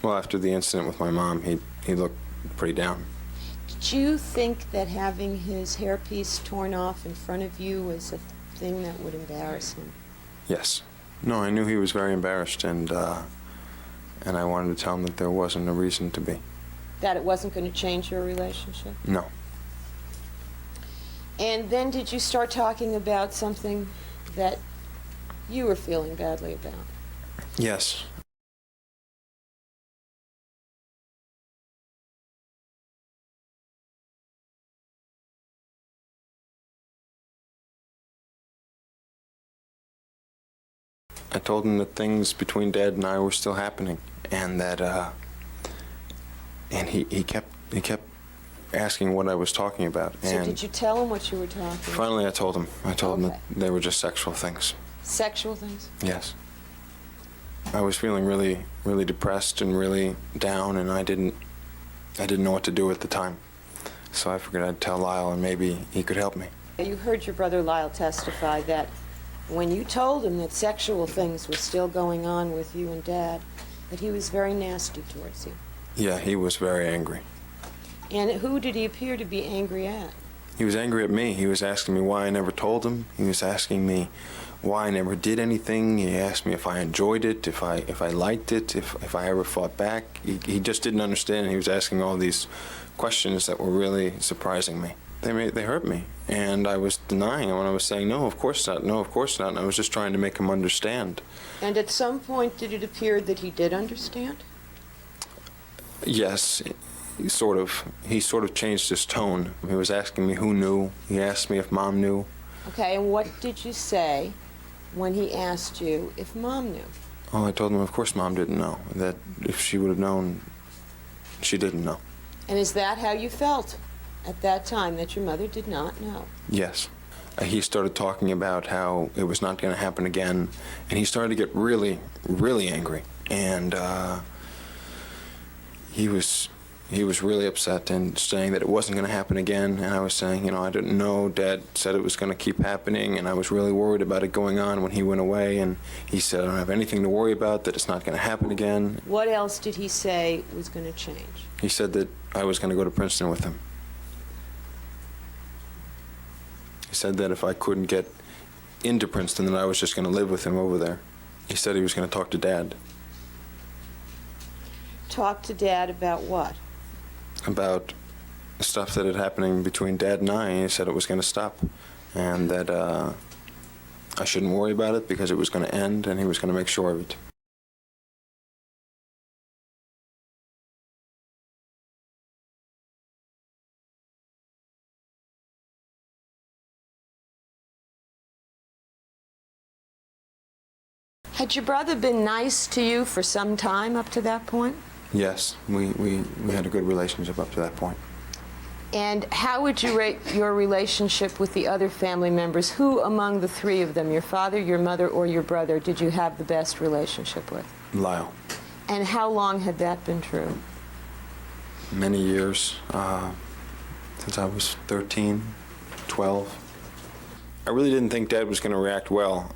Well, after the incident with my mom, he looked pretty down. Did you think that having his hairpiece torn off in front of you was a thing that would embarrass him? Yes. No, I knew he was very embarrassed, and I wanted to tell him that there wasn't a reason to be. That it wasn't going to change your relationship? No. And then did you start talking about something that you were feeling badly about? Yes. I told him that things between Dad and I were still happening, and that and he kept asking what I was talking about. So and did you tell him what you were talking about? Finally, I told him. I told him that they were just sexual things. Sexual things? Yes. I was feeling really, really depressed and really down, and I didn't know what to do at the time. So I figured I'd tell Lyle, and maybe he could help me. You heard your brother Lyle testify that when you told him that sexual things were still going on with you and Dad, that he was very nasty towards you. Yeah, he was very angry. And who did he appear to be angry at? He was angry at me. He was asking me why I never told him. He was asking me why I never did anything. He asked me if I enjoyed it, if I liked it, if I ever fought back. He just didn't understand. He was asking all these questions that were really surprising me. They hurt me, and I was denying him, and I was saying, no, of course not, no, of course not, and I was just trying to make him understand. And at some point, did it appear that he did understand? Yes, he sort of changed his tone. He was asking me who knew. He asked me if Mom knew. Okay, and what did you say when he asked you if Mom knew? Oh, I told him, of course Mom didn't know, that if she would have known, she didn't know. And is that how you felt at that time, that your mother did not know? Yes. He started talking about how it was not going to happen again, and he started to get really, really angry. And he was really upset and saying that it wasn't going to happen again. And I was saying, I didn't know. Dad said it was going to keep happening, and I was really worried about it going on when he went away. And he said, I don't have anything to worry about, that it's not going to happen again. What else did he say was going to change? He said that I was going to go to Princeton with him. He said that if I couldn't get into Princeton that I was just going to live with him over there. He said he was going to talk to Dad. Talk to Dad about what? About the stuff that had happening between Dad and I. He said it was going to stop, and that I shouldn't worry about it because it was going to end, and he was going to make sure of it. Had your brother been nice to you for some time up to that point? Yes, we had a good relationship up to that point. And how would you rate your relationship with the other family members? Who among the three of them, your father, your mother, or your brother, did you have the best relationship with? Lyle. And how long had that been true? Many years, since I was 13, 12. I really didn't think Dad was going to react well,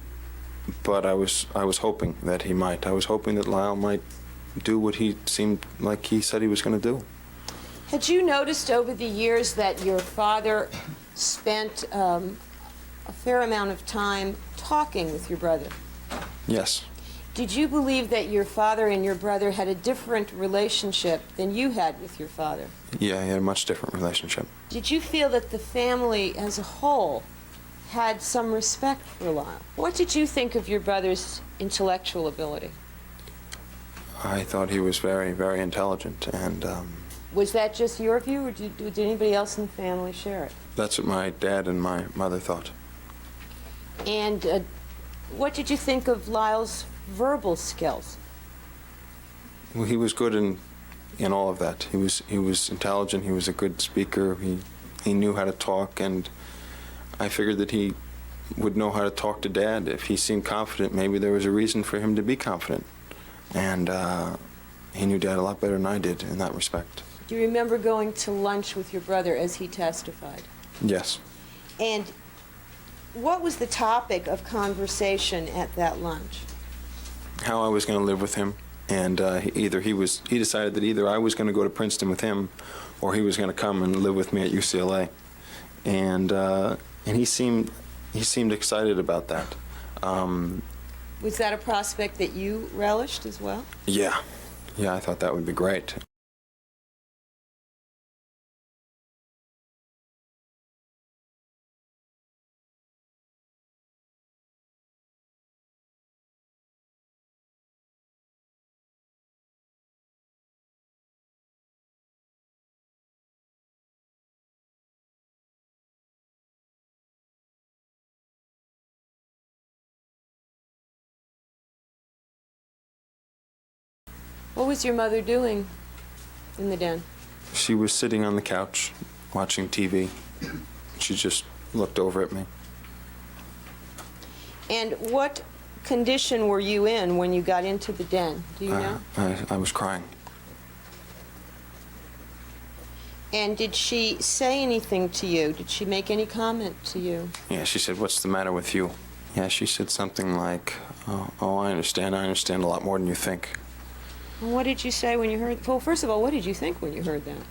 but I was hoping that he might. I was hoping that Lyle might do what he seemed like he said he was going to do. Had you noticed over the years that your father spent a fair amount of time talking with your brother? Yes. Did you believe that your father and your brother had a different relationship than you had with your father? Yeah, he had a much different relationship. Did you feel that the family as a whole had some respect for Lyle? What did you think of your brother's intellectual ability? I thought he was very, very intelligent, and Was that just your view, or did anybody else in the family share it? that's what my dad and my mother thought. And what did you think of Lyle's verbal skills? Well, he was good in all of that. He was intelligent. He was a good speaker. He knew how to talk, and I figured that he would know how to talk to Dad. If he seemed confident, maybe there was a reason for him to be confident. And he knew Dad a lot better than I did in that respect. Do you remember going to lunch with your brother as he testified? Yes. And what was the topic of conversation at that lunch? How I was going to live with him, and he decided that either I was going to go to Princeton with him, or he was going to come and live with me at UCLA, and he seemed excited about that. Was that a prospect that you relished as well? Yeah, I thought that would be great. What was your mother doing in the den? She was sitting on the couch watching TV. She just looked over at me. And what condition were you in when you got into the den? Do you know? I was crying. And did she say anything to you? Did she make any comment to you? Yeah, she said, "What's the matter with you?" Yeah, she said something like, oh, I understand a lot more than you think. And what did you say when you heard? Well, first of all, what did you think when you heard that?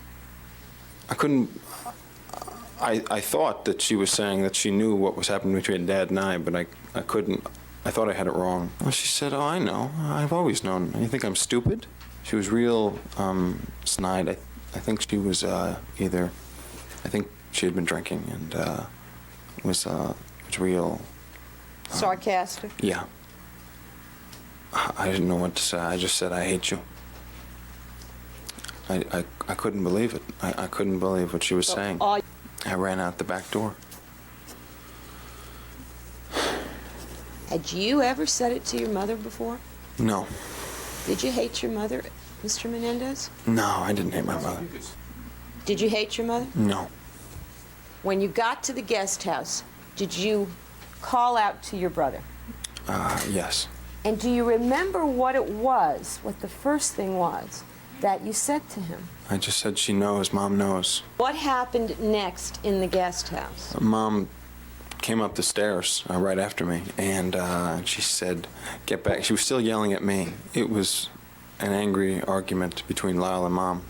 I thought that she was saying that she knew what was happening between Dad and I, but I couldn't. I thought I had it wrong. Well, she said, "Oh, I know. I've always known. You think I'm stupid?" She was real snide. I think she was I think she had been drinking and was real... Sarcastic? Yeah. I didn't know what to say. I just said, "I hate you." I couldn't believe it. I couldn't believe what she was saying. I ran out the back door. Had you ever said it to your mother before? No. Did you hate your mother, Mr. Menendez? No, I didn't hate my mother. Did you hate your mother? No. When you got to the guest house, did you call out to your brother? Yes. And do you remember what it was, what the first thing was, that you said to him? I just said, "She knows, Mom knows." What happened next in the guest house? Mom came up the stairs right after me, and she said, "Get back." She was still yelling at me. It was an angry argument between Lyle and Mom.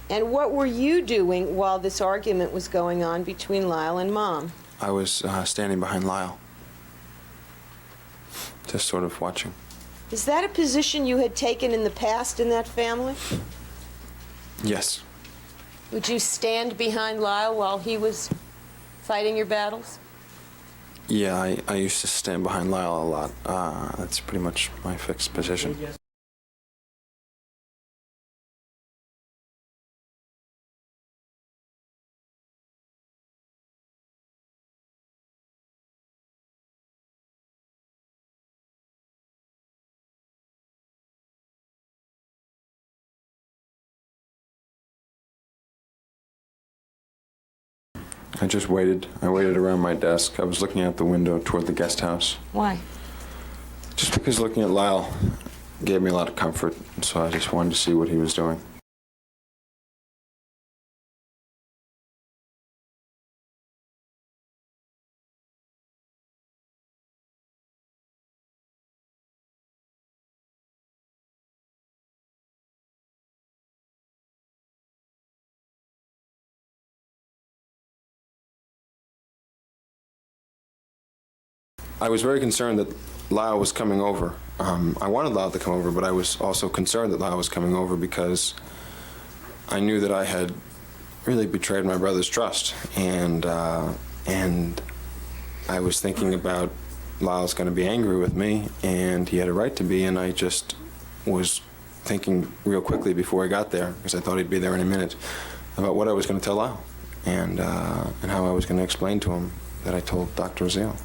And what were you doing while this argument was going on between Lyle and Mom? I was standing behind Lyle. just sort of watching. Is that a position you had taken in the past in that family? Yes. Would you stand behind Lyle while he was fighting your battles? Yeah, I used to stand behind Lyle a lot. That's pretty much my fixed position. I just waited. I waited around my desk. I was looking out the window toward the guest house. Why? Just because looking at Lyle gave me a lot of comfort, so I just wanted to see what he was doing. I was very concerned that Lyle was coming over. I wanted Lyle to come over, but I was also concerned that Lyle was coming over because I knew that I had really betrayed my brother's trust, and I was thinking about Lyle's going to be angry with me, and he had a right to be, and I just was thinking real quickly before I got there, because I thought he'd be there in a minute, about what I was going to tell Lyle, and how I was going to explain to him that I told Dr. Azale.